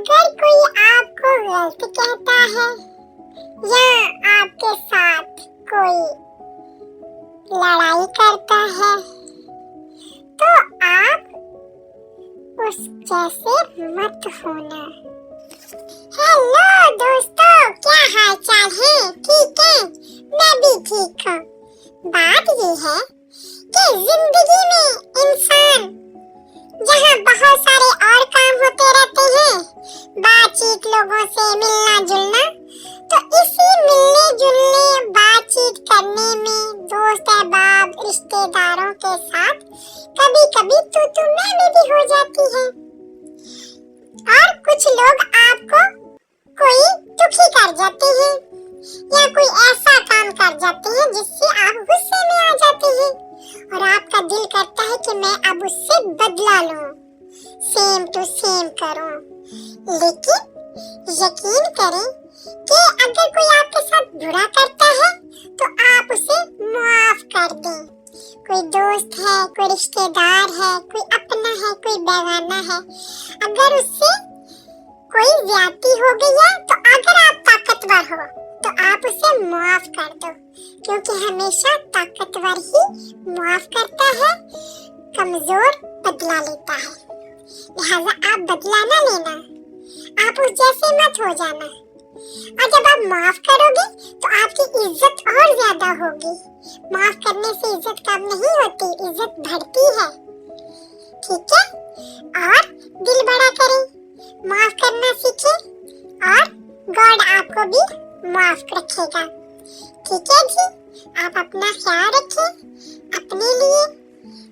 अगर कोई आपको गलत कहता है या आपके साथ कोई लड़ाई करता है तो आप उस जैसे मत होना। हेलो दोस्तों, क्या हाल चाल है? ठीक है, मैं भी ठीक हूँ। बात ये है कि जिंदगी में इंसान जहाँ बहुत सारे और काम होते रहते हैं, बातचीत, लोगों से मिलना जुलना, तो इसी मिलने जुलने बातचीत करने में दोस्त अहबाब रिश्तेदारों के साथ कभी कभी तू मैं भी हो जाती है। और कुछ लोग आपको कोई दुखी कर जाते हैं या कोई ऐसा काम कर जाते हैं जिससे आप गुस्से में आ जाते हैं और आपका दिल करता है कि मैं अब उससे बदला लूं, सेम टू सेम करूं। लेकिन यकीन करें कि अगर कोई आपके साथ बुरा करता है तो आप उसे माफ कर दें। कोई दोस्त है, कोई रिश्तेदार है, कोई अपना है, कोई बेगाना है, अगर उससे कोई ज्यादती हो गई है तो अगर आप ताकतवर हो तो आप उसे माफ कर दो, क्योंकि हमेशा ताकतवर ही माफ करता है, कमजोर बदला लेता है। लिहाजा आप बदला ना लेना, आप उस जैसे मत हो जाना। और जब आप माफ करोगे तो आपकी इज्जत और ज्यादा होगी। माफ करने से इज्जत कम नहीं होती, इज्जत बढ़ती है। ठीक है? और दिल बड़ा करें, माफ करना सीखें और गॉड आपको भी माफ रखेगा। ठीक है जी? आप अपना ख्याल रखें, अपने लिए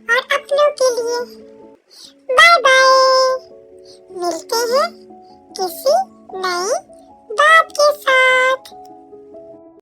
और अपनों के लिए। Bye bye. मिलते हैं किसी नई